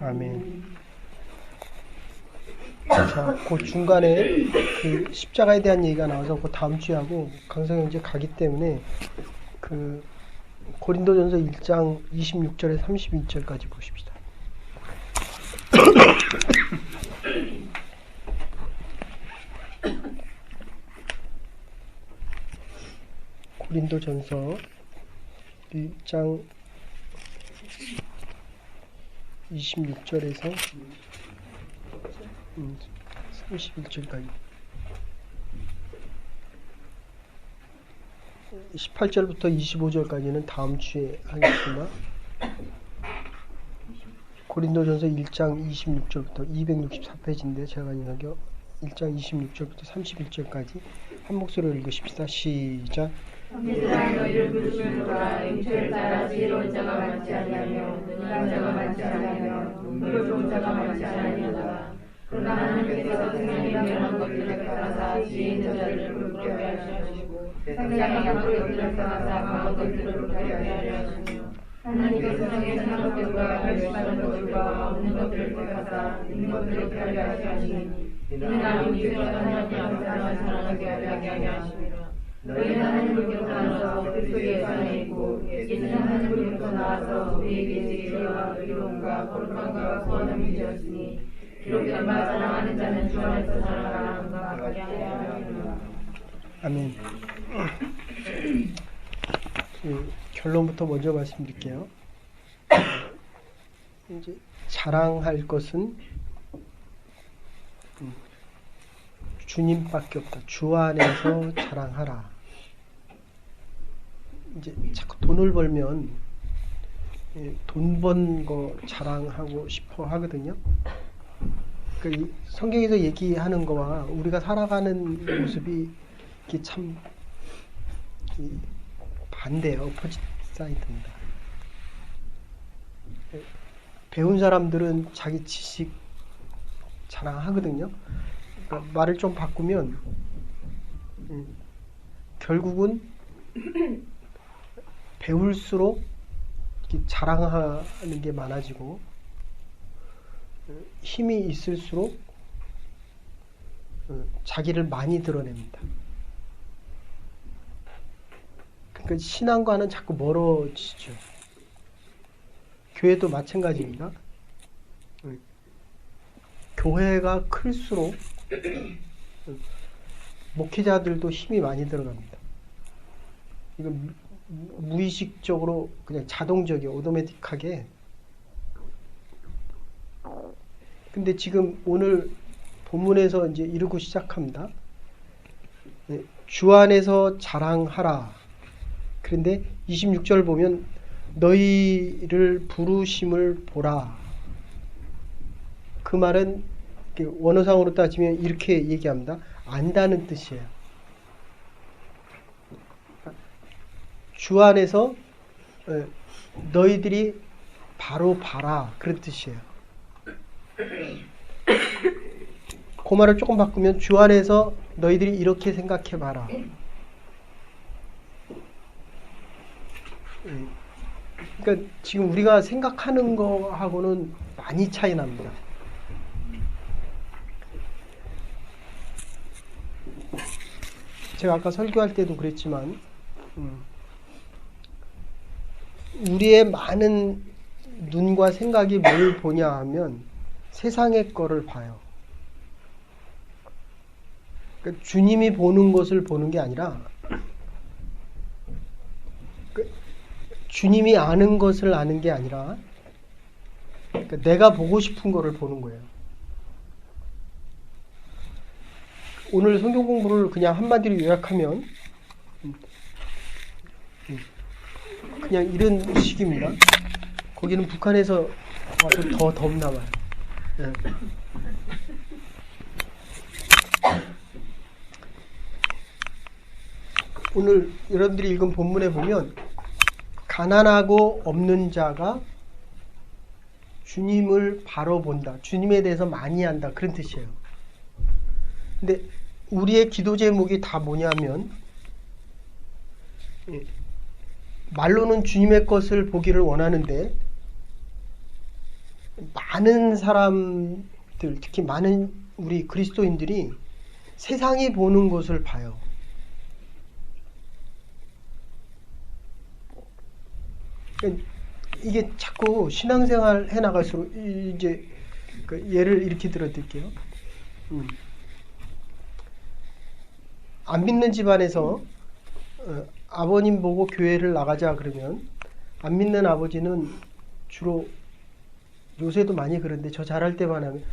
아멘. 자, 그 중간에 그 십자가에 대한 얘기가 나와서 그 다음 주에 하고 강성형 이제 가기 때문에 그 고린도전서 1장 26절에 32절까지 보십시다. 고린도전서 1장 26절에서 31절까지 18절부터 25절까지는 다음 주에 하겠습니다. 고린도전서 1장 26절부터 264페이지인데 제가 인하여 1장 26절부터 31절까지 한 목소리로 읽으십시다. 시작. 세상에 너희를 부르시노라. 육체를 따라 지혜로운 자가 많지 아니하며 능한 자가 많지 아니하며 눈으로 좋은 자가 많지 아니하다. 그러나 하나님께서 세상에 명한 것들을 베풀어사 지혜 있는 자들을 부끄럽게 하려 하시고 세상에 약한 것들을 베풀어사 강한 것들을 부끄럽게 하려 하시며 하나님께서 세상에 선한 것들과 멸시받은 것들과 없는 것들을 베풀어사 있는 것들을 베풀게 하시니 이는 아버지께서 하나님 앞에서 사랑하게 하려 하심이라. 너희는 하나님으로부터 나와서 그리스도의 안에 있고 예수는 하나님으로부터 나와서 우리에게 지혜와 의로움과 거룩함과 구원함이 되었으니 이렇게 자랑하는 자는 주 안에서 자랑하라. 하게 하려 함이라. 아멘. 결론부터 먼저 말씀드릴게요. 이제 자랑할 것은 주님밖에 없다. 주 안에서 자랑하라. 이제 자꾸 돈을 벌면 돈 번 거 자랑하고 싶어 하거든요. 그러니까 이 성경에서 얘기하는 거와 우리가 살아가는 모습이 이게 참 반대예요. 어포짓 사이드입니다. 배운 사람들은 자기 지식 자랑하거든요. 그러니까 말을 좀 바꾸면 결국은 배울수록 자랑하는 게 많아지고 힘이 있을수록 자기를 많이 드러냅니다. 그러니까 신앙과는 자꾸 멀어지죠. 교회도 마찬가지입니다. 교회가 클수록 목회자들도 힘이 많이 들어갑니다. 이건 무의식적으로 그냥 자동적이에요. 오토매틱하게. 근데 지금 오늘 본문에서 이제 이르고 시작합니다. 주 안에서 자랑하라. 그런데 26절 보면 너희를 부르심을 보라. 그 말은 원어상으로 따지면 이렇게 얘기합니다. 안다는 뜻이에요. 주 안에서 너희들이 바로 봐라. 그런 뜻이에요. 그 말을 조금 바꾸면 주 안에서 너희들이 이렇게 생각해 봐라. 그러니까 지금 우리가 생각하는 거하고는 많이 차이 납니다. 제가 아까 설교할 때도 그랬지만 우리의 많은 눈과 생각이 뭘 보냐 하면 세상의 거를 봐요. 그러니까 주님이 보는 것을 보는 게 아니라 주님이 아는 것을 아는 게 아니라 그러니까 내가 보고 싶은 거를 보는 거예요. 오늘 성경 공부를 그냥 한마디로 요약하면 그냥 이런 식입니다. 거기는 북한에서 와서 더 덥나 봐요. 네. 오늘 여러분들이 읽은 본문에 보면 가난하고 없는 자가 주님을 바로 본다. 주님에 대해서 많이 한다. 그런 뜻이에요. 근데 우리의 기도 제목이 다 뭐냐면 말로는 주님의 것을 보기를 원하는데 많은 사람들, 특히 많은 우리 그리스도인들이 세상이 보는 것을 봐요. 이게 자꾸 신앙생활 해나갈수록 이제 그 예를 이렇게 들어드릴게요. 안 믿는 집안에서 아버님 보고 교회를 나가자 그러면 안 믿는 아버지는 주로 요새도 많이 그런데 저 잘할 때만 하면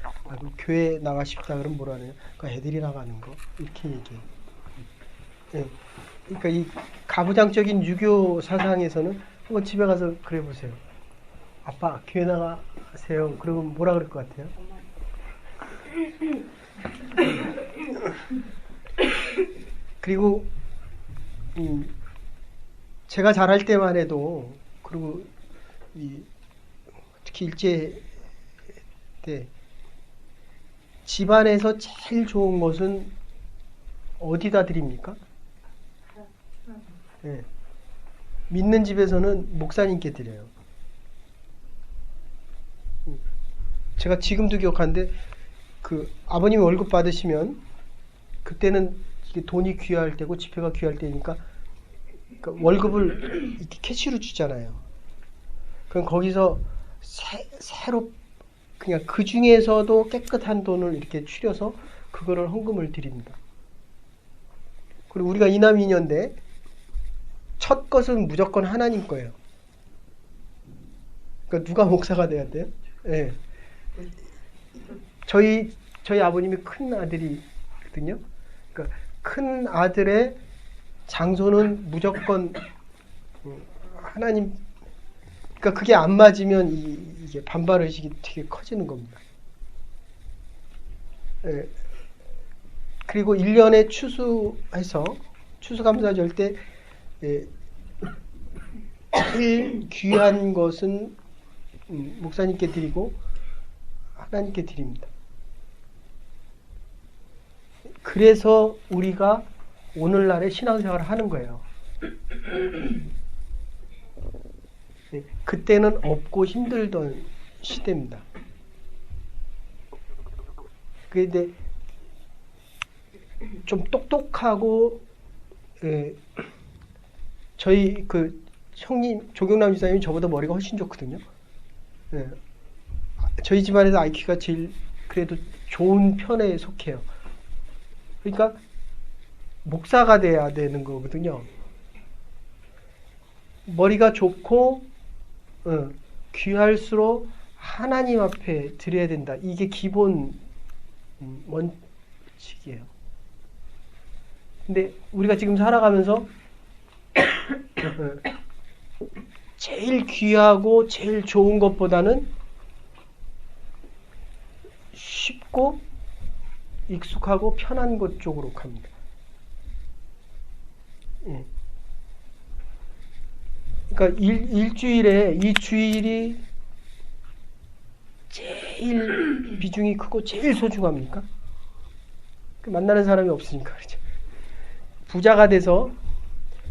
교회 나가 싶다 그러면 뭐라 하냐? 그 애들이 나가는 거 이렇게 얘기해요. 예. 그러니까 이 가부장적인 유교 사상에서는 한번 집에 가서 그래 보세요. 아빠 교회 나가세요. 그러면 뭐라 그럴 것 같아요? 그리고 제가 잘할 때만 해도 그리고 특히 일제 때 집안에서 제일 좋은 것은 어디다 드립니까? 네. 믿는 집에서는 목사님께 드려요. 제가 지금도 기억하는데 그 아버님 월급 받으시면 그때는 이게 돈이 귀할 때고 지폐가 귀할 때니까 그러니까 월급을 이렇게 캐시로 주잖아요. 그럼 거기서 새로 그냥 그 중에서도 깨끗한 돈을 이렇게 추려서 그거를 헌금을 드립니다. 그리고 우리가 이남이녀인데 첫 것은 무조건 하나님 거예요. 그러니까 누가 목사가 돼야 돼요? 네. 저희 아버님이 큰 아들이거든요. 그러니까 큰 아들의 장소는 무조건 하나님. 그러니까 그게 안 맞으면 이게 반발 의식이 되게 커지는 겁니다. 예. 그리고 1년에 추수감사절 때 제일 귀한 것은 목사님께 드리고 하나님께 드립니다. 그래서 우리가 오늘날의 신앙생활을 하는 거예요. 그때는 없고 힘들던 시대입니다. 그런데 좀 똑똑하고 저희 그 형님 조경남 지사님이 저보다 머리가 훨씬 좋거든요. 저희 집안에서 IQ가 제일 그래도 좋은 편에 속해요. 그러니까 목사가 돼야 되는 거거든요. 머리가 좋고 귀할수록 하나님 앞에 드려야 된다. 이게 기본 원칙이에요. 근데 우리가 지금 살아가면서 제일 귀하고 제일 좋은 것보다는 쉽고 익숙하고 편한 것 쪽으로 갑니다. 그러니까 일주일에 이 주일이 제일 비중이 크고 제일 소중합니까? 만나는 사람이 없으니까 그렇죠. 부자가 돼서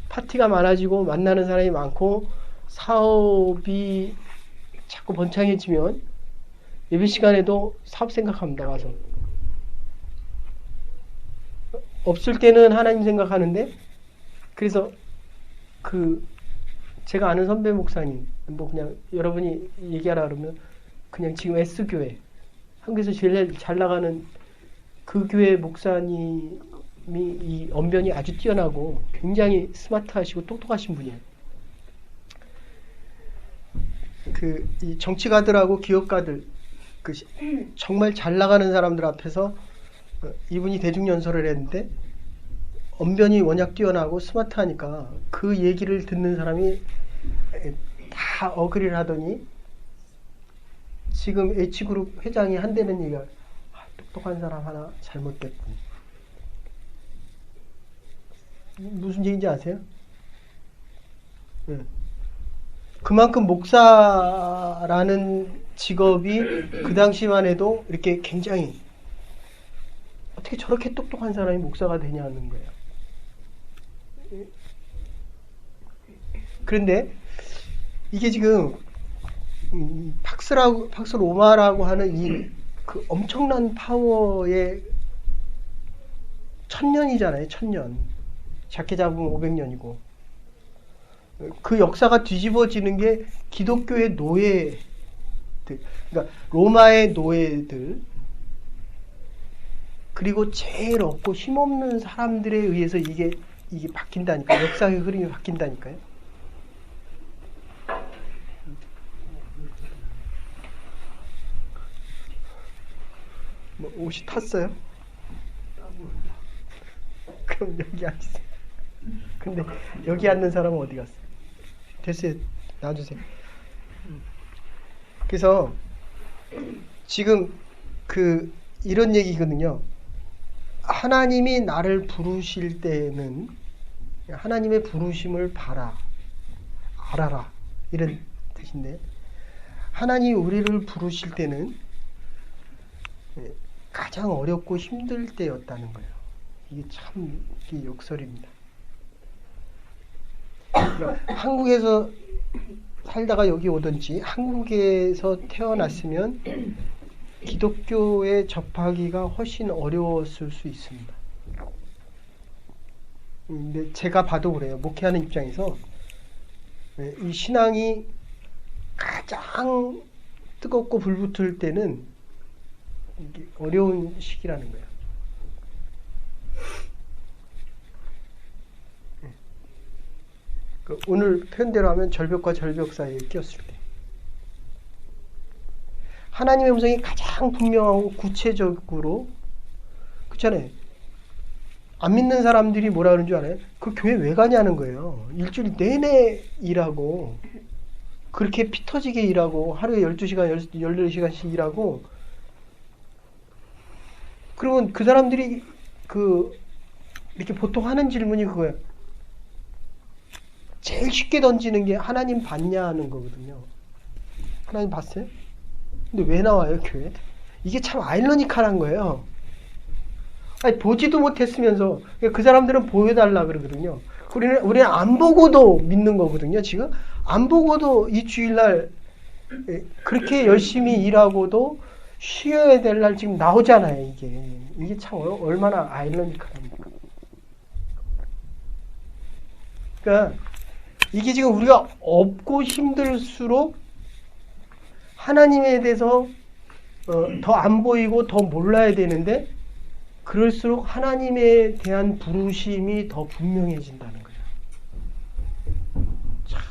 파티가 많아지고 만나는 사람이 많고 사업이 자꾸 번창해지면 예배 시간에도 사업 생각합니다. 와서 없을 때는 하나님 생각하는데 그래서 제가 아는 선배 목사님 뭐 그냥 여러분이 얘기하라 그러면 그냥 지금 S교회 한국에서 제일 잘 나가는 그 교회 목사님이 이 언변이 아주 뛰어나고 굉장히 스마트하시고 똑똑하신 분이에요. 이 정치가들하고 기업가들 정말 잘 나가는 사람들 앞에서 이분이 대중연설을 했는데 언변이 워낙 뛰어나고 스마트하니까 그 얘기를 듣는 사람이 다 어그리를 하더니 지금 H그룹 회장이 한다는 얘기가 똑똑한 사람 하나 잘못됐군. 무슨 얘기인지 아세요? 그만큼 목사라는 직업이 그 당시만 해도 이렇게 굉장히 어떻게 저렇게 똑똑한 사람이 목사가 되냐는 거예요. 그런데 이게 지금 팍스 로마라고 하는 이 그 엄청난 파워의 1000년이잖아요. 1000년. 작게 잡으면 500년이고. 그 역사가 뒤집어지는 게 기독교의 노예들, 그러니까 로마의 노예들, 그리고 제일 없고 힘없는 사람들에 의해서 이게 바뀐다니까요. 역사의 흐름이 바뀐다니까요. 뭐 옷이 탔어요? 그럼 여기 앉으세요. 근데 여기 앉는 사람은 어디 갔어요? 됐어요. 놔주세요. 그래서 지금 이런 얘기거든요. 하나님이 나를 부르실 때는 하나님의 부르심을 알아라 이런 뜻인데, 하나님이 우리를 부르실 때는 가장 어렵고 힘들 때였다는 거예요. 이게 참 역설입니다. 그러니까 한국에서 살다가 여기 오든지 한국에서 태어났으면 기독교에 접하기가 훨씬 어려웠을 수 있습니다. 근데 제가 봐도 그래요. 목회하는 입장에서 이 신앙이 가장 뜨겁고 불붙을 때는 이게 어려운 시기라는 거예요. 오늘 표현대로 하면 절벽과 절벽 사이에 끼었을 때, 하나님의 음성이 가장 분명하고 구체적으로, 그렇잖아요. 안 믿는 사람들이 뭐라 그러는 줄 알아요? 그 교회 왜 가냐는 거예요. 일주일 내내 일하고, 그렇게 피 터지게 일하고, 하루에 12시간, 14시간씩 일하고, 그러면 그 사람들이 이렇게 보통 하는 질문이 그거예요. 제일 쉽게 던지는 게 하나님 봤냐 하는 거거든요. 하나님 봤어요? 근데 왜 나와요, 교회? 이게 참 아이러니컬한 거예요. 아니, 보지도 못했으면서 그 사람들은 보여달라 그러거든요. 우리는 안 보고도 믿는 거거든요. 지금 안 보고도 이 주일날 그렇게 열심히 일하고도 쉬어야 될 날 지금 나오잖아요. 이게 참 얼마나 아이러니컬합니까? 그러니까 이게 지금 우리가 없고 힘들수록 하나님에 대해서 더 안 보이고 더 몰라야 되는데, 그럴수록 하나님에 대한 부르심이 더 분명해진다는 거예요. 참.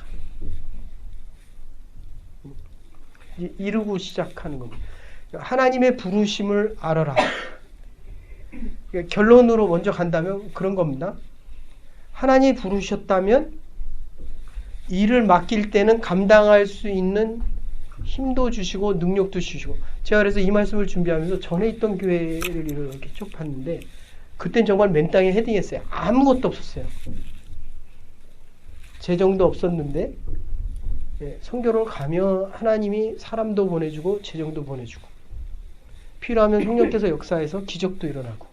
이루고 시작하는 겁니다. 하나님의 부르심을 알아라. 결론으로 먼저 간다면 그런 겁니다. 하나님이 부르셨다면 일을 맡길 때는 감당할 수 있는 힘도 주시고 능력도 주시고, 제가 그래서 이 말씀을 준비하면서 전에 있던 교회를 이렇게 쭉 봤는데, 그땐 정말 맨 땅에 헤딩했어요. 아무것도 없었어요. 재정도 없었는데 성교를 가면 하나님이 사람도 보내주고 재정도 보내주고, 필요하면 성령께서 역사해서 기적도 일어나고.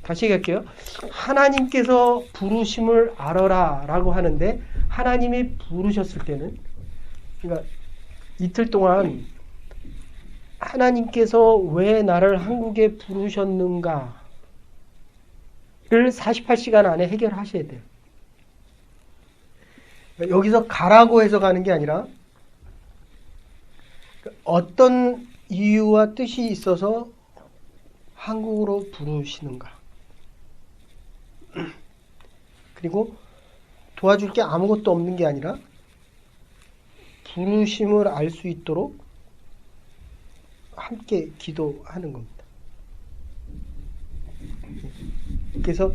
다시 얘기할게요. 하나님께서 부르심을 알아라 라고 하는데, 하나님이 부르셨을 때는, 그러니까 이틀 동안 하나님께서 왜 나를 한국에 부르셨는가를 48시간 안에 해결하셔야 돼요. 여기서 가라고 해서 가는 게 아니라 어떤 이유와 뜻이 있어서 한국으로 부르시는가. 그리고 도와줄 게 아무것도 없는 게 아니라 부르심을 알 수 있도록 함께 기도하는 겁니다. 그래서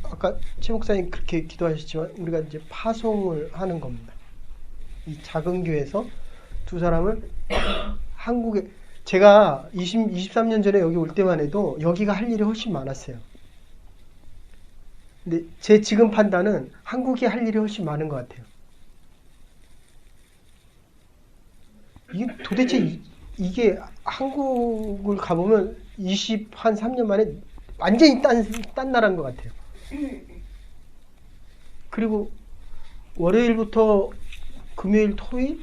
아까 최 목사님 그렇게 기도하셨지만 우리가 이제 파송을 하는 겁니다. 이 작은 교회에서 두 사람을 한국에, 제가 23년 전에 여기 올 때만 해도 여기가 할 일이 훨씬 많았어요. 근데 제 지금 판단은 한국이 할 일이 훨씬 많은 것 같아요. 이게 도대체 이게 한국을 가보면 3년 만에 완전히 딴 나라인 것 같아요. 그리고 월요일부터 금요일, 토요일?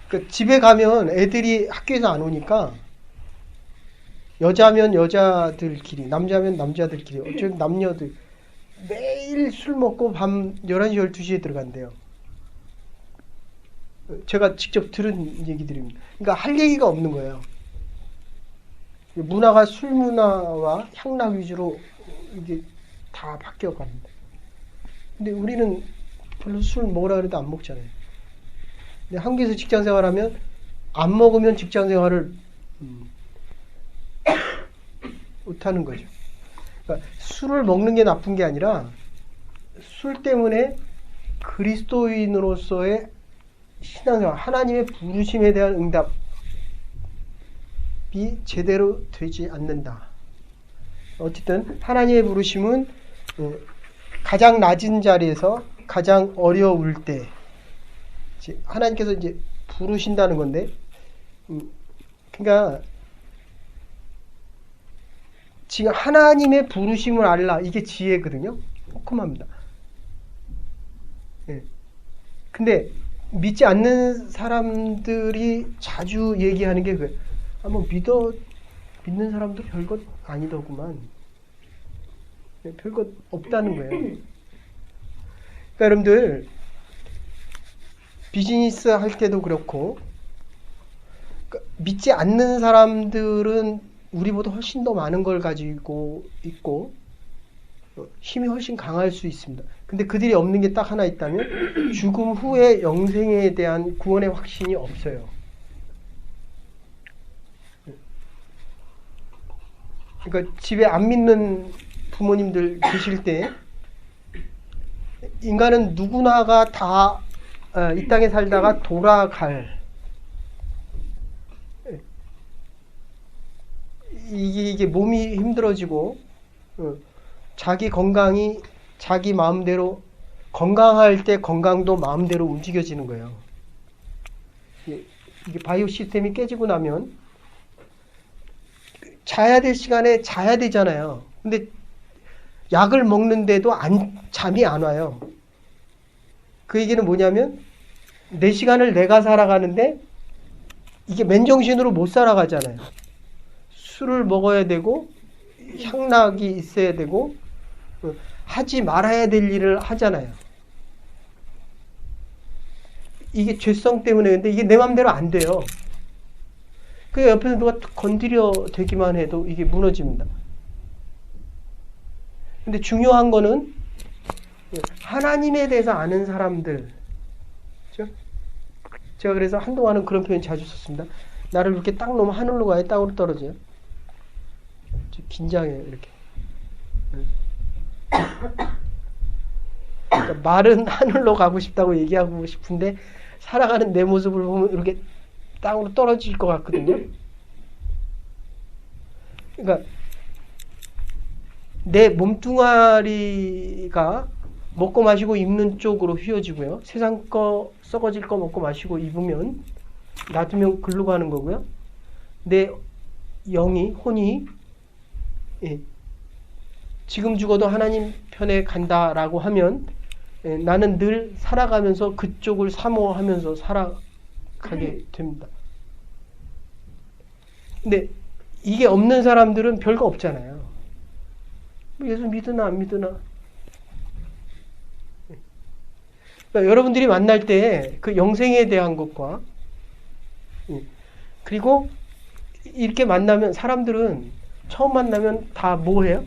그러니까 집에 가면 애들이 학교에서 안 오니까 여자면 여자들끼리, 남자면 남자들끼리, 어쩌면 남녀들 매일 술 먹고 밤 11시, 12시에 들어간대요. 제가 직접 들은 얘기들입니다. 그러니까 할 얘기가 없는 거예요. 문화가 술 문화와 향락 위주로 이게 다 바뀌어 갑니다. 근데 우리는 별로 술 먹으라 그래도 안 먹잖아요. 근데 한국에서 직장 생활하면 안 먹으면 직장 생활을 못하는 거죠. 그러니까 술을 먹는 게 나쁜 게 아니라 술 때문에 그리스도인으로서의 신앙생활, 하나님의 부르심에 대한 응답이 제대로 되지 않는다. 어쨌든 하나님의 부르심은 가장 낮은 자리에서 가장 어려울 때 하나님께서 이제 부르신다는 건데, 그러니까 지금 하나님의 부르심을 알라, 이게 지혜거든요. 조금합니다. 예. 근데 믿지 않는 사람들이 자주 얘기하는 게 그거예요. 믿는 사람도 별것 아니더구만. 별것 없다는 거예요. 그러니까 여러분들 비즈니스 할 때도 그렇고, 그러니까 믿지 않는 사람들은 우리보다 훨씬 더 많은 걸 가지고 있고 힘이 훨씬 강할 수 있습니다. 근데 그들이 없는 게 딱 하나 있다면 죽음 후의 영생에 대한 구원의 확신이 없어요. 그러니까 집에 안 믿는 부모님들 계실 때, 인간은 누구나가 다 이 땅에 살다가 돌아갈, 이게 몸이 힘들어지고 자기 건강이 자기 마음대로, 건강할 때 건강도 마음대로 움직여지는 거예요. 이게 바이오 시스템이 깨지고 나면 자야 될 시간에 자야 되잖아요. 근데 약을 먹는데도 잠이 안 와요. 그 얘기는 뭐냐면 내 시간을 내가 살아가는데 이게 맨정신으로 못 살아가잖아요. 술을 먹어야 되고 향락이 있어야 되고 하지 말아야 될 일을 하잖아요. 이게 죄성 때문에. 근데 이게 내 맘대로 안 돼요. 그 옆에서 누가 건드려 대기만 해도 이게 무너집니다. 근데 중요한 거는 하나님에 대해서 아는 사람들. 그렇죠? 제가 그래서 한동안은 그런 표현 자주 썼습니다. 나를 이렇게 딱 놓으면 하늘로 가요? 땅으로 떨어져요? 긴장해요, 이렇게. 그러니까 말은 하늘로 가고 싶다고 얘기하고 싶은데 살아가는 내 모습을 보면 이렇게 땅으로 떨어질 것 같거든요. 그러니까 내 몸뚱아리가 먹고 마시고 입는 쪽으로 휘어지고요. 세상 거 썩어질 거 먹고 마시고 입으면 놔두면 글로 가는 거고요. 내 영이, 혼이 지금 죽어도 하나님 편에 간다라고 하면 나는 늘 살아가면서 그쪽을 사모하면서 살아가게 됩니다. 근데 이게 없는 사람들은 별거 없잖아요. 예수 믿으나 안 믿으나. 그러니까 여러분들이 만날 때 그 영생에 대한 것과, 그리고 이렇게 만나면 사람들은 처음 만나면 다 뭐 해요?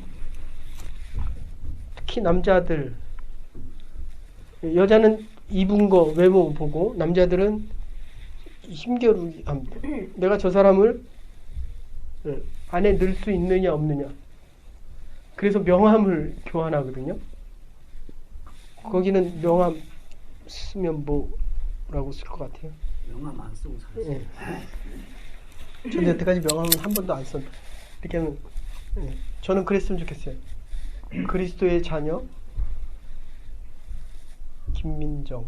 특히 남자들, 여자는 입은 거 외모 보고 남자들은 힘겨루기 합니다. 내가 저 사람을 안에 넣을 수 있느냐 없느냐. 그래서 명함을 교환하거든요. 거기는 명함 쓰면 뭐라고 쓸 것 같아요? 명함 안 쓰고 살았어요. 저는 여태까지 명함을 한 번도 안 썼는데, 이렇게 하면 저는 그랬으면 좋겠어요. 그리스도의 자녀 김민정.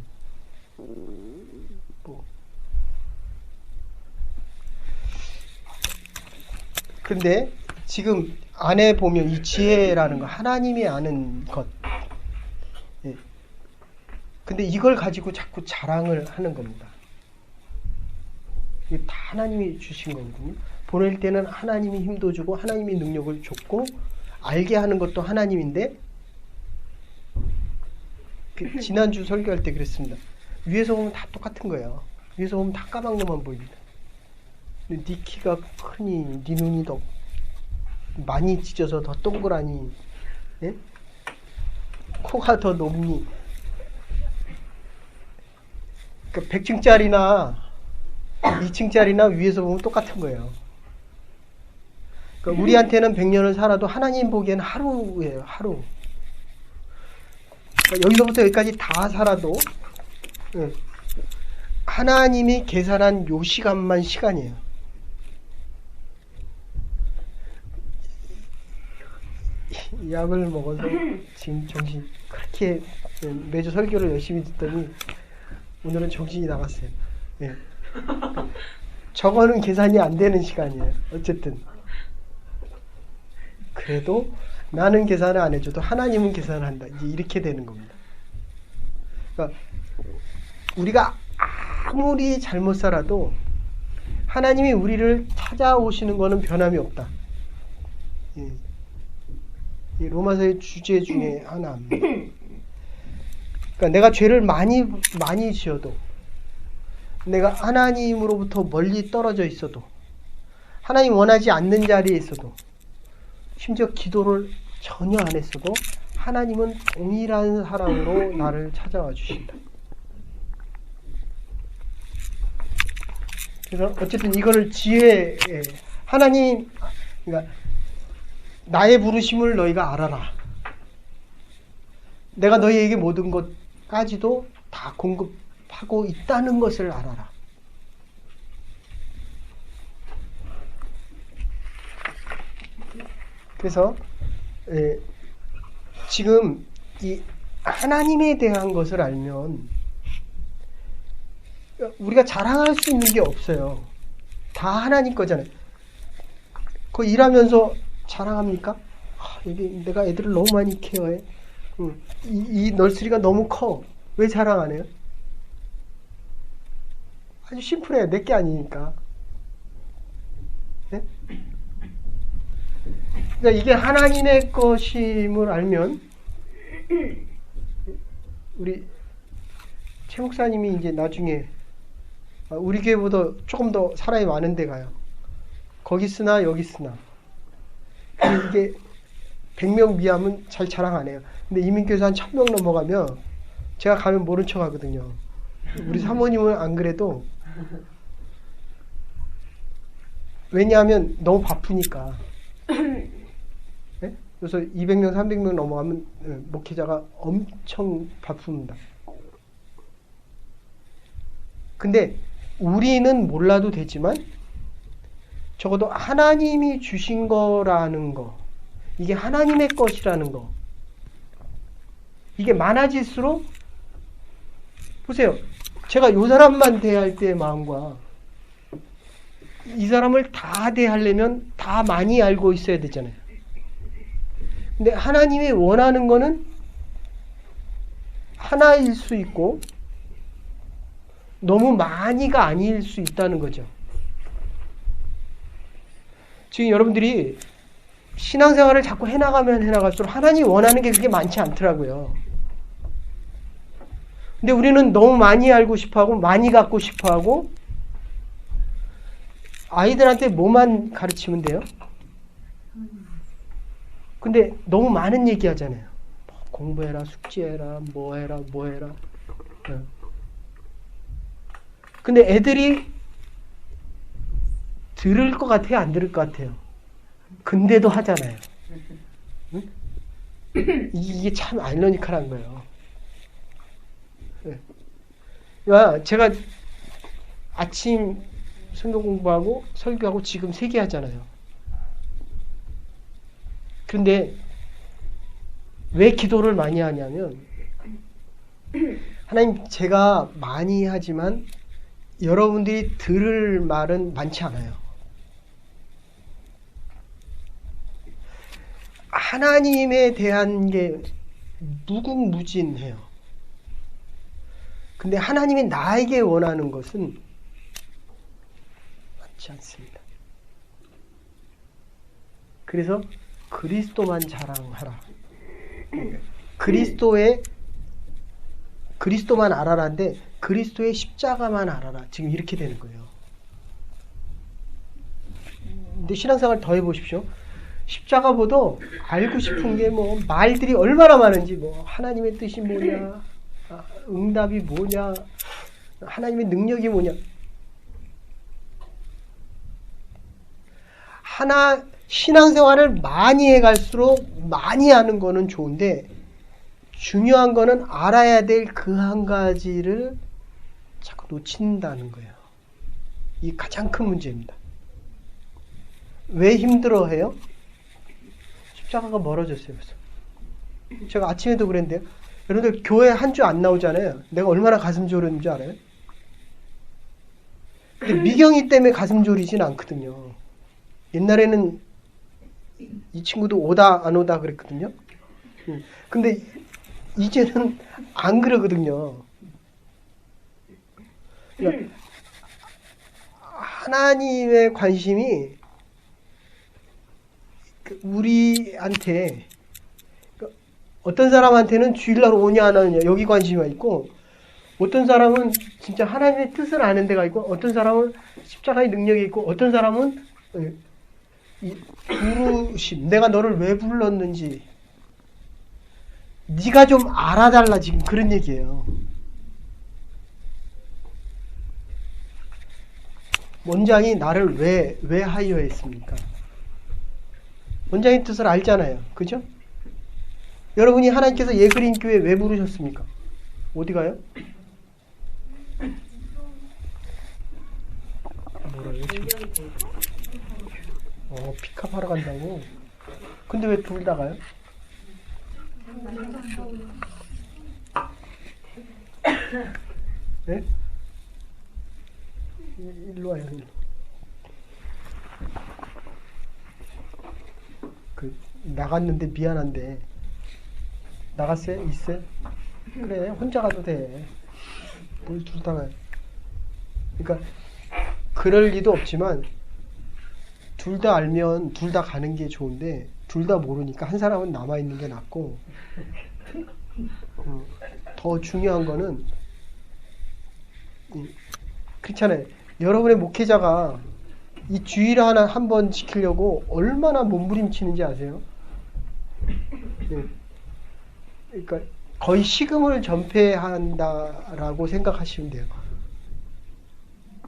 근데 지금 안에 보면 이 지혜라는 거, 하나님이 아는 것. 근데 이걸 가지고 자꾸 자랑을 하는 겁니다. 이게 다 하나님이 주신 거거든요. 보낼 때는 하나님이 힘도 주고 하나님이 능력을 줬고 알게 하는 것도 하나님인데, 지난주 설교할 때 그랬습니다. 위에서 보면 다 똑같은 거예요. 위에서 보면 다 까막눈만 보입니다. 근데 네 키가 크니 네 눈이 더 많이 찢어서 더 동그라니, 예? 코가 더 높니, 그러니까 100층짜리나 2층짜리나 위에서 보면 똑같은 거예요. 그러니까 우리한테는 100년을 살아도 하나님 보기에는 하루예요. 하루. 그러니까 여기서부터 여기까지 다 살아도, 예, 하나님이 계산한 요 시간만 시간이에요. 약을 먹어서 지금 정신 그렇게, 매주 설교를 열심히 듣더니 오늘은 정신이 나갔어요. 예. 저거는 계산이 안 되는 시간이에요. 어쨌든 그래도 나는 계산을 안 해줘도 하나님은 계산을 한다. 이제 이렇게 되는 겁니다. 그러니까 우리가 아무리 잘못 살아도 하나님이 우리를 찾아오시는 거는 변함이 없다. 예. 이 로마서의 주제 중에 하나입니다. 그러니까 내가 죄를 많이 지어도, 내가 하나님으로부터 멀리 떨어져 있어도, 하나님 원하지 않는 자리에 있어도, 심지어 기도를 전혀 안 했어도 하나님은 동일한 사랑으로 나를 찾아와 주신다. 그래서 어쨌든 이거를 지혜, 하나님, 그러니까 나의 부르심을 너희가 알아라. 내가 너희에게 모든 것까지도 다 공급하고 있다는 것을 알아라. 그래서 지금 이 하나님에 대한 것을 알면 우리가 자랑할 수 있는 게 없어요. 다 하나님 거잖아요. 그 일하면서 자랑합니까? 여기 내가 애들을 너무 많이 케어해. 이 널스리가 너무 커. 왜 자랑 안 해요? 아주 심플해요. 내 게 아니니까. 네? 그러니까 이게 하나님의 것임을 알면, 우리 최 목사님이 이제 나중에 우리 교회보다 조금 더 사람이 많은 데 가요. 거기 쓰나 여기 쓰나. 이게 100명 미하면 잘 자랑 안 해요. 근데 이민교에서 한 1000명 넘어가면 제가 가면 모른 척 하거든요. 우리 사모님은 안 그래도. 왜냐하면 너무 바쁘니까. 네? 그래서 200명, 300명 넘어가면 목회자가 엄청 바쁩니다. 근데 우리는 몰라도 되지만 적어도 하나님이 주신 거라는 거, 이게 하나님의 것이라는 거, 이게 많아질수록, 보세요. 제가 이 사람만 대할 때의 마음과 이 사람을 다 대하려면 다 많이 알고 있어야 되잖아요. 근데 하나님이 원하는 거는 하나일 수 있고 너무 많이가 아닐 수 있다는 거죠. 지금 여러분들이 신앙생활을 자꾸 해나가면 해나갈수록 하나님이 원하는 게 그렇게 많지 않더라고요. 근데 우리는 너무 많이 알고 싶어하고 많이 갖고 싶어하고, 아이들한테 뭐만 가르치면 돼요? 근데 너무 많은 얘기 하잖아요. 공부해라, 숙제해라, 뭐 해라. 근데 애들이 들을 것 같아요? 안 들을 것 같아요? 근데도 하잖아요. 응? 이게 참 아이러니컬한 거예요. 제가 아침 성경 공부하고 설교하고 지금 3개 하잖아요. 그런데 왜 기도를 많이 하냐면, 하나님, 제가 많이 하지만 여러분들이 들을 말은 많지 않아요. 하나님에 대한 게 무궁무진해요. 근데 하나님이 나에게 원하는 것은 맞지 않습니다. 그래서 그리스도만 자랑하라. 그리스도만 알아라인데 그리스도의 십자가만 알아라. 지금 이렇게 되는 거예요. 근데 신앙생활 더 해보십시오. 십자가보다 알고 싶은 게 뭐 말들이 얼마나 많은지 뭐 하나님의 뜻이 뭐냐, 응답이 뭐냐, 하나님의 능력이 뭐냐. 신앙생활을 많이 해갈수록 많이 아는 거는 좋은데 중요한 거는 알아야 될 그 한 가지를 자꾸 놓친다는 거예요. 이게 가장 큰 문제입니다. 왜 힘들어해요? 십자가가 멀어졌어요. 그래서 제가 아침에도 그랬는데요. 여러분들 교회 한 주 안 나오잖아요. 내가 얼마나 가슴 졸이는 줄 알아요? 근데 미경이 때문에 가슴 졸이진 않거든요. 옛날에는 이 친구도 오다 안 오다 그랬거든요. 근데 이제는 안 그러거든요. 그러니까 하나님의 관심이 우리한테, 어떤 사람한테는 주일날 오냐 안 오냐 여기 관심이 있고, 어떤 사람은 진짜 하나님의 뜻을 아는 데가 있고, 어떤 사람은 십자가의 능력이 있고, 어떤 사람은 이 부르심, 내가 너를 왜 불렀는지 네가 좀 알아달라, 지금 그런 얘기예요. 원장이 나를 왜 하여했습니까? 원장의 뜻을 알잖아요. 그죠? 여러분이 하나님께서 예그린교회 왜 부르셨습니까? 어디 가요? 뭐라요 지금? 픽업하러 간다고? 근데 왜 둘 다 가요? 네? 일로 와요. 일로. 나갔는데 미안한데 나갔어요? 있어요? 그래, 혼자 가도 돼. 뭘 둘 다 가요? 그러니까 그럴 리도 없지만 둘 다 알면 둘 다 가는 게 좋은데 둘 다 모르니까 한 사람은 남아있는 게 낫고, 더 중요한 거는 그렇잖아요. 여러분의 목회자가 이 주일 하나 한 번 지키려고 얼마나 몸부림치는지 아세요? 그러니까 거의 식음을 전폐한다라고 생각하시면 돼요.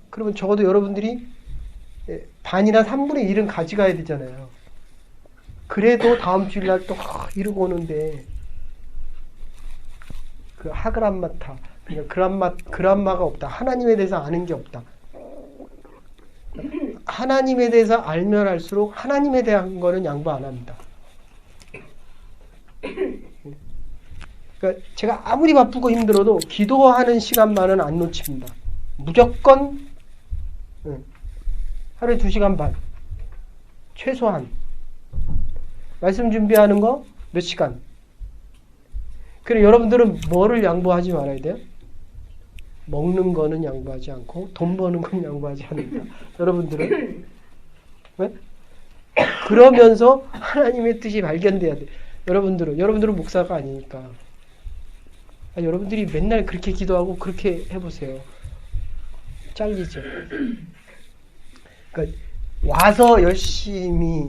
그러면 적어도 여러분들이 반이나 3분의 1은 가져가야 되잖아요. 그래도 다음 주일날 또 이러고 오는데 그 하그란마타, 그러니까 그란마가 없다. 하나님에 대해서 아는 게 없다. 하나님에 대해서 알면 알수록 하나님에 대한 거는 양보 안 합니다. 그러니까 제가 아무리 바쁘고 힘들어도 기도하는 시간만은 안 놓칩니다. 무조건 하루에 2시간 반 최소한. 말씀 준비하는 거 몇 시간. 그리고 여러분들은 뭐를 양보하지 말아야 돼요? 먹는 거는 양보하지 않고 돈 버는 건 양보하지 않는다. 여러분들은 왜? 그러면서 하나님의 뜻이 발견돼야 돼. 여러분들은 목사가 아니니까. 여러분들이 맨날 그렇게 기도하고 그렇게 해보세요. 잘리죠. 그러니까 와서 열심히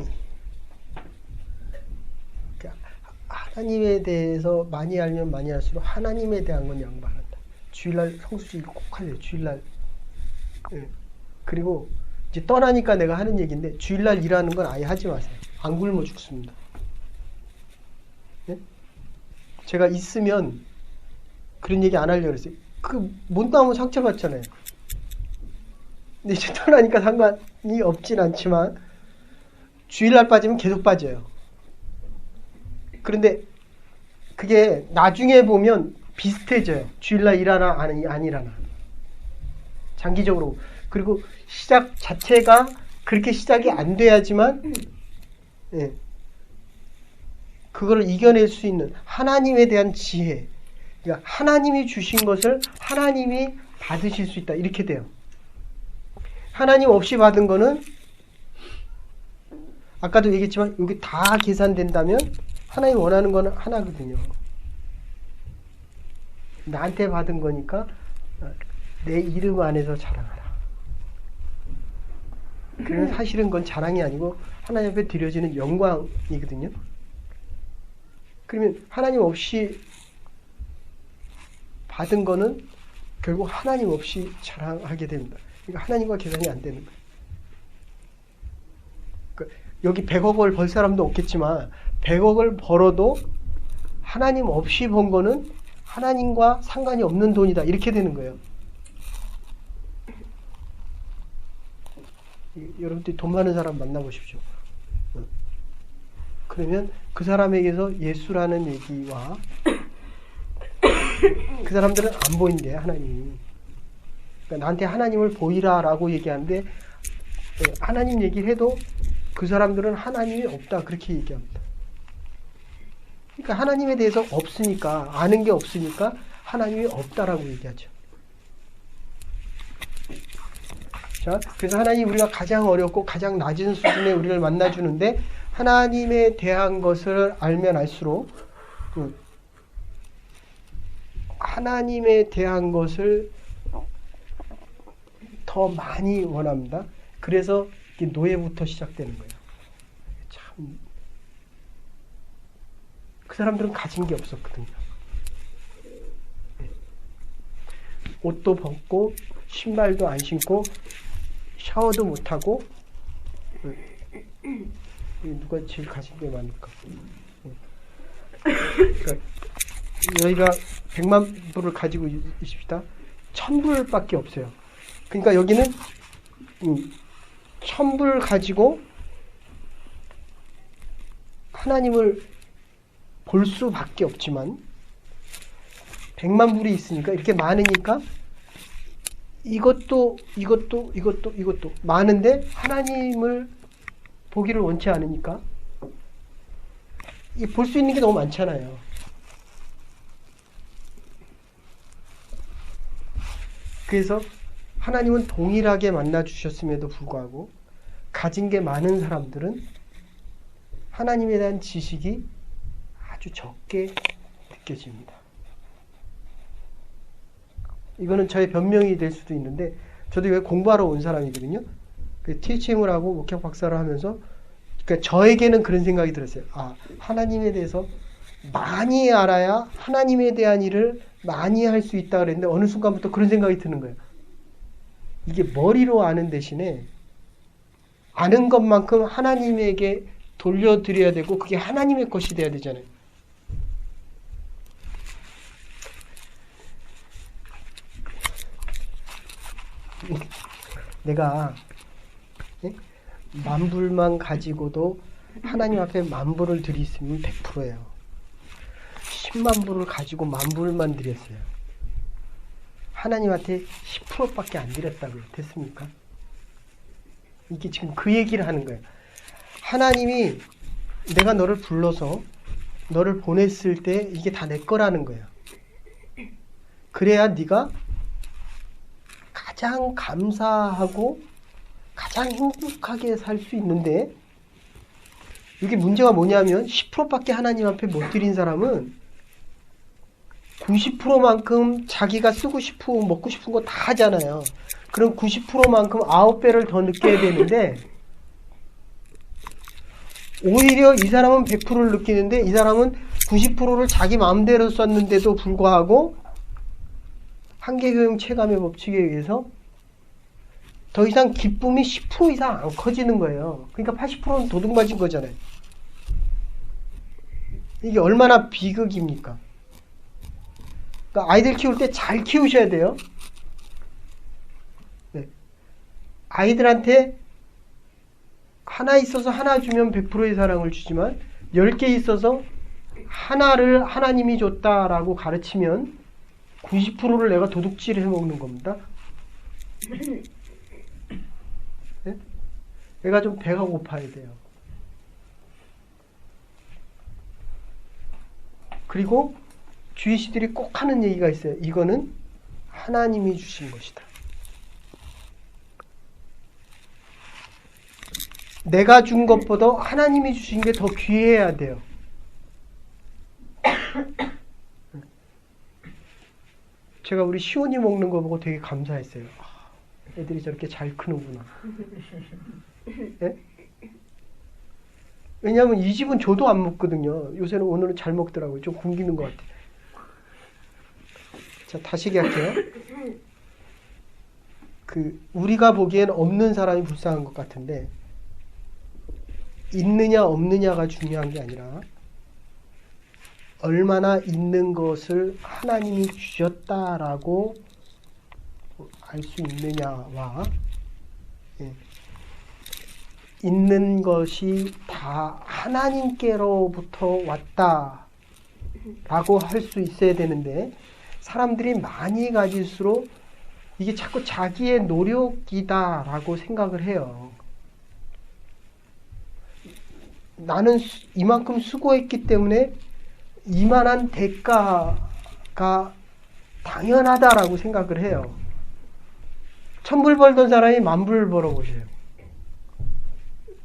하나님에 대해서 많이 알면 많이 할수록 하나님에 대한 건 양보 안 한다. 주일날 성수주의 꼭 하래요. 주일날. 그리고 이제 떠나니까 내가 하는 얘기인데 주일날 일하는 건 아예 하지 마세요. 안 굶어 죽습니다. 네? 제가 있으면 그런 얘기 안 하려고 그랬어요. 못 나오면 상처받잖아요. 근데 이제 떠나니까 상관이 없진 않지만 주일날 빠지면 계속 빠져요. 그런데 그게 나중에 보면 비슷해져요. 주일날 일하나 안 일하나. 장기적으로. 그리고 시작 자체가 그렇게 시작이 안 돼야지만 그거를 이겨낼 수 있는 하나님에 대한 지혜, 그러니까 하나님이 주신 것을 하나님이 받으실 수 있다. 이렇게 돼요. 하나님 없이 받은 거는 아까도 얘기했지만 여기 다 계산된다면 하나님 원하는 건 하나거든요. 나한테 받은 거니까 내 이름 안에서 자랑하라. 그러면 사실은 그건 자랑이 아니고 하나님 앞에 드려지는 영광이거든요. 그러면 하나님 없이 받은 거는 결국 하나님 없이 자랑하게 됩니다. 그러니까 하나님과 계산이 안 되는 거예요. 그러니까 여기 100억을 벌 사람도 없겠지만 100억을 벌어도 하나님 없이 번 거는 하나님과 상관이 없는 돈이다. 이렇게 되는 거예요. 여러분들이 돈 많은 사람 만나보십시오. 그러면 그 사람에게서 예수라는 얘기와 그 사람들은 안 보인대요. 하나님이. 그러니까 나한테 하나님을 보이라라고 얘기하는데 하나님 얘기를 해도 그 사람들은 하나님이 없다. 그렇게 얘기합니다. 그러니까 하나님에 대해서 없으니까 아는 게 없으니까 하나님이 없다라고 얘기하죠. 자, 그래서 하나님 우리가 가장 어렵고 가장 낮은 수준에 우리를 만나주는데 하나님에 대한 것을 알면 알수록 하나님에 대한 것을 더 많이 원합니다. 그래서 노예부터 시작되는 거예요. 참, 그 사람들은 가진 게 없었거든요. 옷도 벗고 신발도 안 신고 샤워도 못 하고 누가 제일 가진 게 많을까? 그러니까 여기가 100만 불을 가지고 있습니다. 1000불밖에 없어요. 그러니까 여기는 1000불 가지고 하나님을 볼 수밖에 없지만 100만 불이 있으니까 이렇게 많으니까 이것도 많은데 하나님을 보기를 원치 않으니까 볼 수 있는 게 너무 많잖아요. 그래서 하나님은 동일하게 만나주셨음에도 불구하고 가진 게 많은 사람들은 하나님에 대한 지식이 아주 적게 느껴집니다. 이거는 저의 변명이 될 수도 있는데 저도 왜 공부하러 온 사람이거든요. THM을 하고 목격 박사를 하면서 그러니까 저에게는 그런 생각이 들었어요. 아, 하나님에 대해서 많이 알아야 하나님에 대한 일을 많이 할 수 있다 그랬는데 어느 순간부터 그런 생각이 드는 거예요. 이게 머리로 아는 대신에 아는 것만큼 하나님에게 돌려드려야 되고 그게 하나님의 것이 돼야 되잖아요. 내가 10,000불만 가지고도 하나님 앞에 10,000불을 드렸으면 100%예요. 10만 불을 가지고 10,000불만 드렸어요. 하나님한테 10%밖에 안 드렸다고요. 됐습니까? 이게 지금 그 얘기를 하는 거예요. 하나님이 내가 너를 불러서 너를 보냈을 때 이게 다 내 거라는 거예요. 그래야 네가 가장 감사하고 가장 행복하게 살 수 있는데 이게 문제가 뭐냐면 10%밖에 하나님 앞에 못 드린 사람은 90%만큼 자기가 쓰고 싶고 먹고 싶은 거 다 하잖아요. 그럼 90%만큼 9배를 더 느껴야 되는데 오히려 이 사람은 100%를 느끼는데 이 사람은 90%를 자기 마음대로 썼는데도 불구하고 한계교용 체감의 법칙에 의해서 더 이상 기쁨이 10% 이상 안 커지는 거예요. 그러니까 80%는 도둑 맞은 거잖아요. 이게 얼마나 비극입니까? 그러니까 아이들 키울 때 잘 키우셔야 돼요. 네. 아이들한테 하나 있어서 하나 주면 100%의 사랑을 주지만 10개 있어서 하나를 하나님이 줬다라고 가르치면 90%를 내가 도둑질 해먹는 겁니다. 네? 내가 좀 배가 고파야 돼요. 그리고 주이시들이 꼭 하는 얘기가 있어요. 이거는 하나님이 주신 것이다. 내가 준 것보다 하나님이 주신 게 더 귀해야 돼요. 제가 우리 시온이 먹는 거 보고 되게 감사했어요. 애들이 저렇게 잘 크는구나. 네? 왜냐하면 이 집은 저도 안 먹거든요. 요새는 오늘은 잘 먹더라고요. 좀 굶기는 것 같아요. 자, 다시 얘기할게요. 우리가 보기엔 없는 사람이 불쌍한 것 같은데 있느냐 없느냐가 중요한 게 아니라 얼마나 있는 것을 하나님이 주셨다라고 알 수 있느냐와 있는 것이 다 하나님께로부터 왔다라고 할 수 있어야 되는데 사람들이 많이 가질수록 이게 자꾸 자기의 노력이다라고 생각을 해요. 나는 이만큼 수고했기 때문에 이만한 대가가 당연하다라고 생각을 해요. 1,000불 벌던 사람이 10,000불 벌어보세요.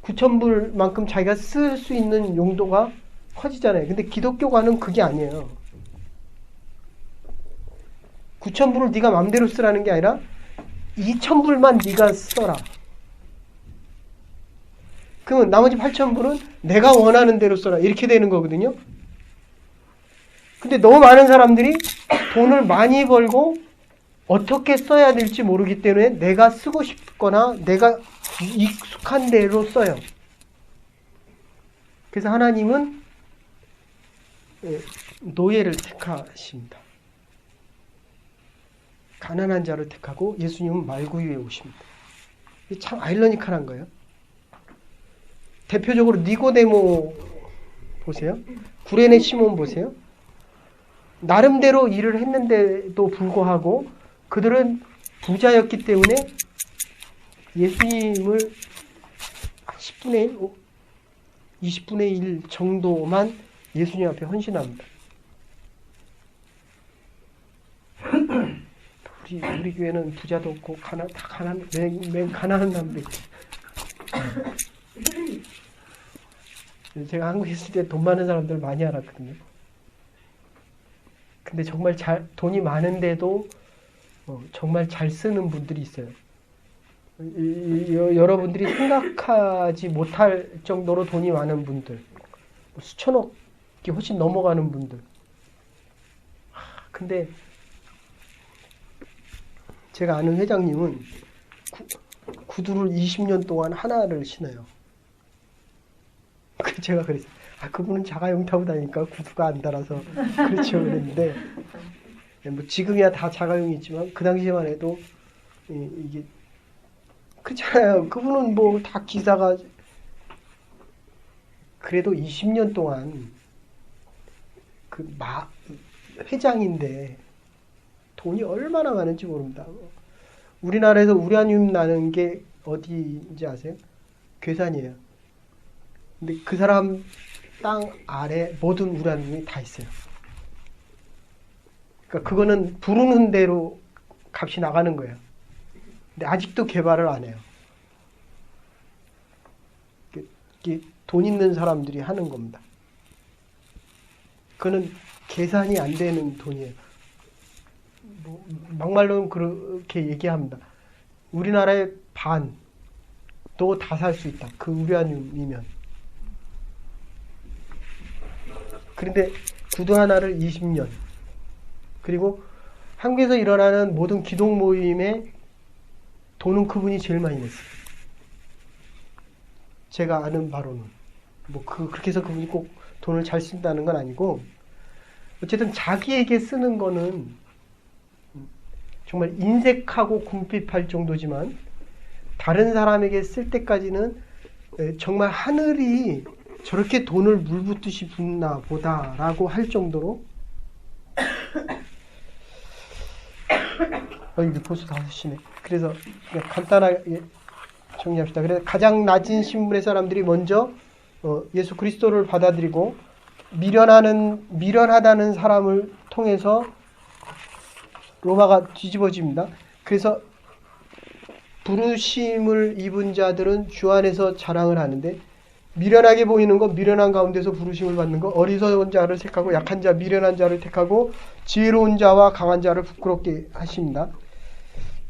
9,000불만큼 자기가 쓸 수 있는 용도가 커지잖아요. 근데 기독교가는 그게 아니에요. 9,000불을 네가 마음대로 쓰라는 게 아니라 2,000불만 네가 써라. 그러면 나머지 8,000불은 내가 원하는 대로 써라. 이렇게 되는 거거든요. 근데 너무 많은 사람들이 돈을 많이 벌고 어떻게 써야 될지 모르기 때문에 내가 쓰고 싶거나 내가 익숙한 대로 써요. 그래서 하나님은 노예를 택하십니다. 가난한 자를 택하고 예수님은 말구유에 오십니다. 이게 참 아이러니컬한 거예요. 대표적으로 니고데모 보세요. 구레네 시몬 보세요. 나름대로 일을 했는데도 불구하고 그들은 부자였기 때문에 예수님을 10분의 1, 20분의 1 정도만 예수님 앞에 헌신합니다. 우리 교회는 부자도 없고 맨 가난한 사람들. 제가 한국에 있을 때 돈 많은 사람들 많이 알았거든요. 근데 정말 돈이 많은데도 정말 잘 쓰는 분들이 있어요. 여러분들이 생각하지 못할 정도로 돈이 많은 분들, 수천억이 훨씬 넘어가는 분들. 근데 제가 아는 회장님은 구두를 20년 동안 하나를 신어요. 제가 그랬어요. 그분은 자가용 타고 다니니까 구두가 안 달아서 그렇죠 그랬는데 뭐 지금이야 다 자가용이지만 그 당시에만 해도 이게 그렇잖아요. 그분은 뭐 다 기사가 그래도 20년 동안 회장인데 돈이 얼마나 많은지 모릅니다. 우리나라에서 우라늄 나는 게 어디인지 아세요? 괴산이에요. 근데 그 사람 땅 아래 모든 우라늄이 다 있어요. 그러니까 그거는 부르는 대로 값이 나가는 거예요. 근데 아직도 개발을 안 해요. 이게 돈 있는 사람들이 하는 겁니다. 그거는 계산이 안 되는 돈이에요. 뭐 막말로는 그렇게 얘기합니다. 우리나라의 반도 다 살 수 있다. 그 우라늄이면. 그런데 구두 하나를 20년. 그리고 한국에서 일어나는 모든 기독 모임에 돈은 그분이 제일 많이 냈어요. 제가 아는 바로는. 뭐 그렇게 해서 그분이 꼭 돈을 잘 쓴다는 건 아니고 어쨌든 자기에게 쓰는 거는 정말 인색하고 궁핍할 정도지만 다른 사람에게 쓸 때까지는 정말 하늘이 저렇게 돈을 물붓듯이 붓나 보다라고 할 정도로 이제 벌써 5시네. 그래서 그냥 간단하게 정리합시다. 그래서 가장 낮은 신분의 사람들이 먼저 예수 그리스도를 받아들이고 미련하다는 사람을 통해서 로마가 뒤집어집니다. 그래서 부르심을 입은 자들은 주 안에서 자랑을 하는데, 미련하게 보이는 거, 미련한 가운데서 부르심을 받는 거, 어리석은 자를 택하고 약한 자, 미련한 자를 택하고 지혜로운 자와 강한 자를 부끄럽게 하십니다.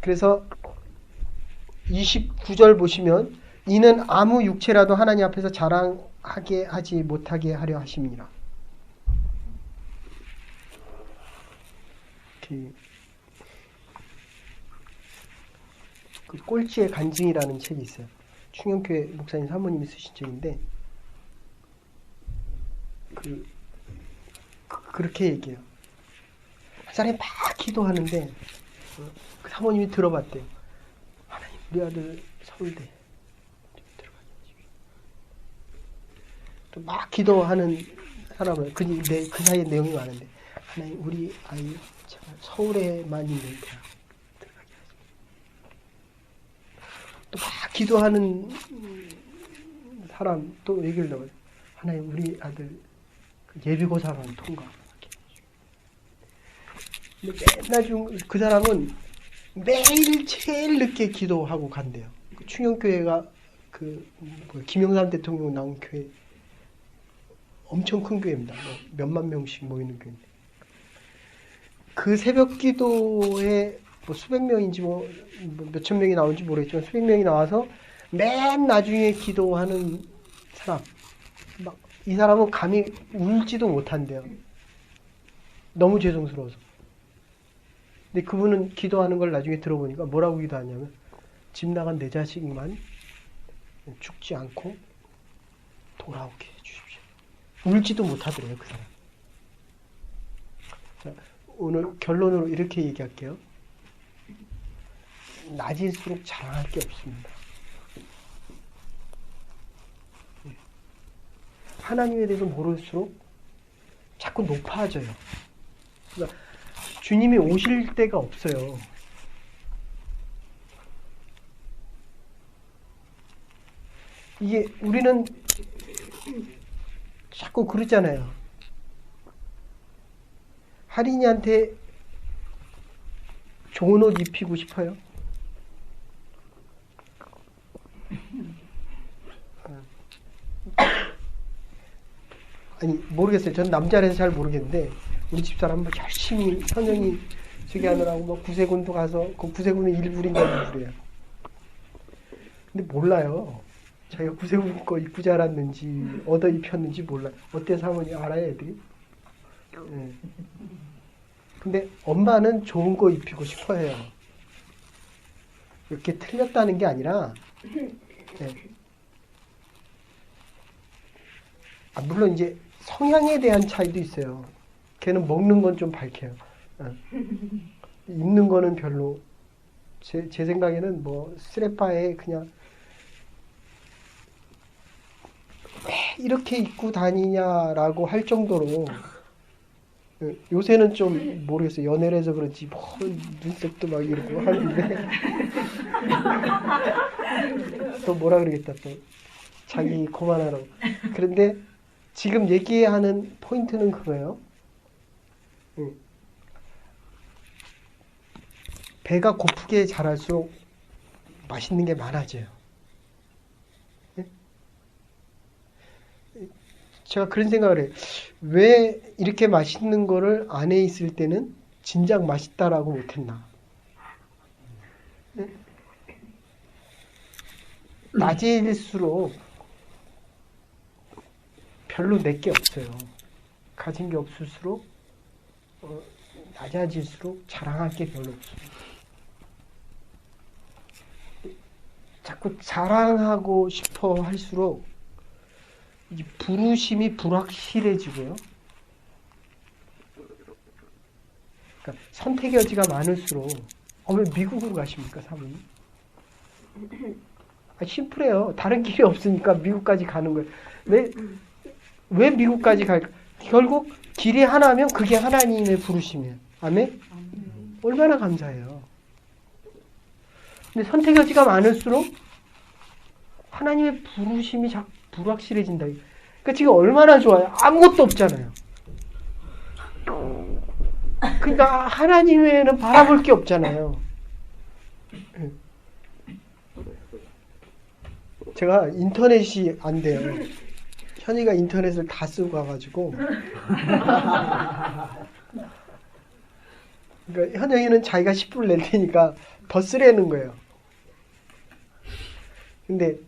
그래서 29절 보시면 이는 아무 육체라도 하나님 앞에서 자랑하게 하지 못하게 하려 하심이라. 그 꼴찌의 간증이라는 책이 있어요. 충영교회 목사님 사모님이 쓰신 책인데 그렇게 얘기해요. 한 사람이 막 기도하는데 그 사모님이 들어봤대요. 하나님, 우리 아들 서울대 들어가야지. 또 막 기도하는 사람을 그 사이에 내용이 많은데, 하나님, 우리 아이 제발 서울에만 있는 대학 들어가게 하지. 또 막 기도하는 사람 또 얘기를 넣어요. 하나님, 우리 아들 예비고사만 통과하게 해주시고. 근데 그 사람은 매일 제일 늦게 기도하고 간대요. 그 충영교회가 김영삼 대통령 나온 교회, 엄청 큰 교회입니다. 몇만 명씩 모이는 교회인데, 그 새벽 기도에 수백 명인지 몇천 명이 나온지 모르겠지만 수백 명이 나와서 맨 나중에 기도하는 사람, 이 사람은 감히 울지도 못한대요. 너무 죄송스러워서. 근데 그분은 기도하는 걸 나중에 들어보니까 뭐라고 기도하냐면, 집 나간 내 자식만 죽지 않고 돌아오게 해주십시오. 울지도 못하더래요, 그 사람. 자, 오늘 결론으로 이렇게 얘기할게요. 낮을수록 자랑할 게 없습니다. 하나님에 대해서 모를수록 자꾸 높아져요. 그러니까 주님이 오실 때가 없어요. 이게 우리는 자꾸 그러잖아요. 할인이한테 좋은 옷 입히고 싶어요? 아니, 모르겠어요. 전 남자라서 잘 모르겠는데 우리 집사람 막 열심히 선영이 저기 하느라고 막 구세군도 가서, 그 구세군은 1불인가 2불이에요. 근데 몰라요. 자기가 구세군 거 입고 자랐는지 얻어 입혔는지 몰라요. 어때 사모님 알아요, 애들이? 네. 근데 엄마는 좋은 거 입히고 싶어 해요. 이렇게 틀렸다는 게 아니라, 네. 물론 이제 성향에 대한 차이도 있어요. 걔는 먹는 건 좀 밝혀요. 입는 거는 별로. 제 생각에는 스레파에 그냥 왜 이렇게 입고 다니냐라고 할 정도로, 요새는 좀 모르겠어요. 연애를 해서 그런지 눈썹도 막 이러고 하는데 또 뭐라 그러겠다, 또 자기 그만하라고. 그런데 지금 얘기하는 포인트는 그거예요. 배가 고프게 자랄수록 맛있는 게 많아져요. 제가 그런 생각을 해요. 왜 이렇게 맛있는 거를 안에 있을 때는 진작 맛있다라고 못했나? 낮일수록 별로 내게 없어요. 가진 게 없을수록 낮아질수록 자랑할 게 별로 없어요. 자꾸 자랑하고 싶어 할수록 이 부르심이 불확실해지고요. 그러니까 선택의 여지가 많을수록, 왜 미국으로 가십니까, 사모님? 심플해요. 다른 길이 없으니까 미국까지 가는 거예요. 왜 미국까지 갈까? 결국 길이 하나면 그게 하나님의 부르심이에요. 아멘? 얼마나 감사해요. 근데 선택 여지가 많을수록 하나님의 부르심이 자꾸 불확실해진다. 그러니까 지금 얼마나 좋아요. 아무것도 없잖아요. 그러니까 하나님 외에는 바라볼 게 없잖아요. 제가 인터넷이 안 돼요. 현이가 인터넷을 다 쓰고 가가지고. 그러니까 현영이는 자기가 10불 낼 테니까 더 쓰라는 거예요. 근데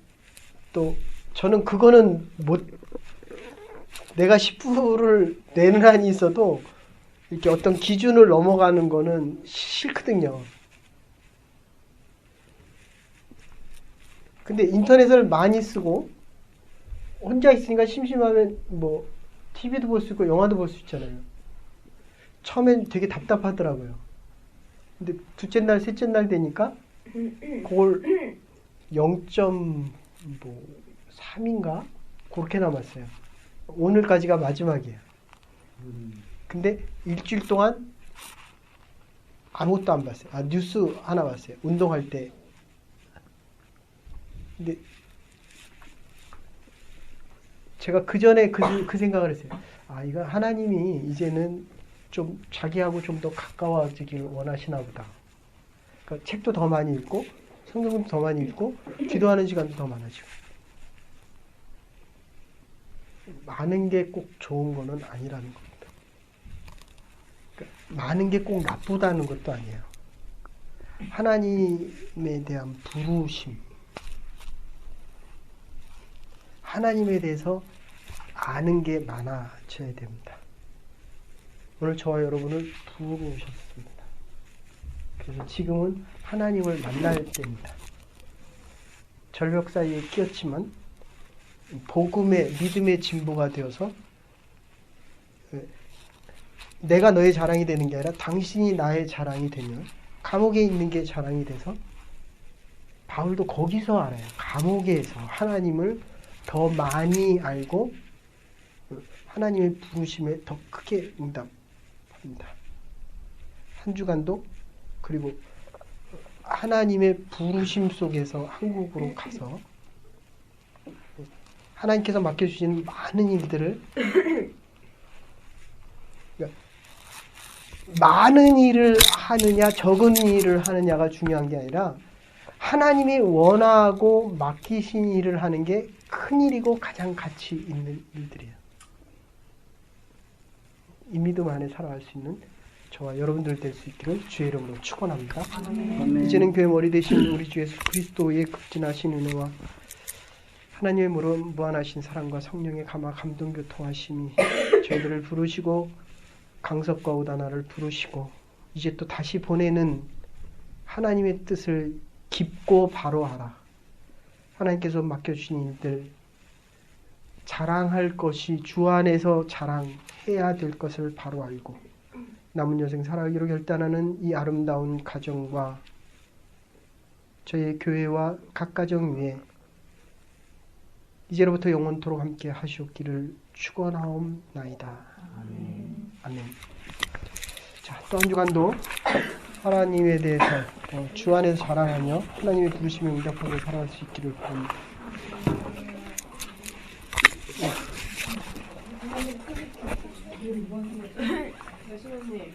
또 저는 그거는 내가 10불을 내는 한이 있어도 이렇게 어떤 기준을 넘어가는 거는 싫거든요. 근데 인터넷을 많이 쓰고 혼자 있으니까 심심하면 뭐 TV도 볼 수 있고 영화도 볼 수 있잖아요. 처음엔 되게 답답하더라고요. 근데 둘째 날, 셋째 날 되니까 그걸 0.3인가? 그렇게 남았어요. 오늘까지가 마지막이에요. 근데 일주일 동안 아무것도 안 봤어요. 뉴스 하나 봤어요. 운동할 때. 근데 제가 그 전에 그 생각을 했어요. 이거 하나님이 이제는 좀 자기하고 좀 더 가까워지길 원하시나 보다. 그러니까 책도 더 많이 읽고 성경도 더 많이 읽고 기도하는 시간도 더 많아지고. 많은 게 꼭 좋은 거는 아니라는 겁니다. 그러니까 많은 게 꼭 나쁘다는 것도 아니에요. 하나님에 대한 부르심, 하나님에 대해서 아는 게 많아져야 됩니다. 오늘 저와 여러분을 부르셨습니다. 그래서 지금은 하나님을 만날 때입니다. 절벽 사이에 끼었지만 복음의 믿음의 진보가 되어서 내가 너의 자랑이 되는 게 아니라 당신이 나의 자랑이 되면 감옥에 있는 게 자랑이 돼서 바울도 거기서 알아요. 감옥에서 하나님을 더 많이 알고 하나님의 부르심에 더 크게 응답합니다. 한 주간도 그리고 하나님의 부르심 속에서 한국으로 가서 하나님께서 맡겨주시는 많은 일들을 그러니까 많은 일을 하느냐 적은 일을 하느냐가 중요한 게 아니라 하나님이 원하고 맡기신 일을 하는 게 큰 일이고 가장 가치 있는 일들이에요. 이 믿음 안에 살아갈 수 있는 저와 여러분들 될 수 있기를 주의 이름으로 축원합니다. 이제는 교회 머리 되신 우리 주 예수 그리스도의 극진하신 은혜와 하나님의 무한하신 사랑과 성령의 감화 감동 교통하심이 저희들을 부르시고 강석과 오다나를 부르시고 이제 또 다시 보내는 하나님의 뜻을 깊고 바로 알아. 하나님께서 맡겨주신 일들 자랑할 것이 주 안에서 자랑해야 될 것을 바로 알고 남은 여생 살아가기로 결단하는 이 아름다운 가정과 저희 교회와 각 가정 위에 이제로부터 영원토록 함께 하시옵기를 축원하옵나이다. 아멘. 자, 또 한 주간도 하나님에 대해서 주 안에서 자랑하며 하나님의 부르심에 응답하고 살아갈 수 있기를 바랍니다. 교수님.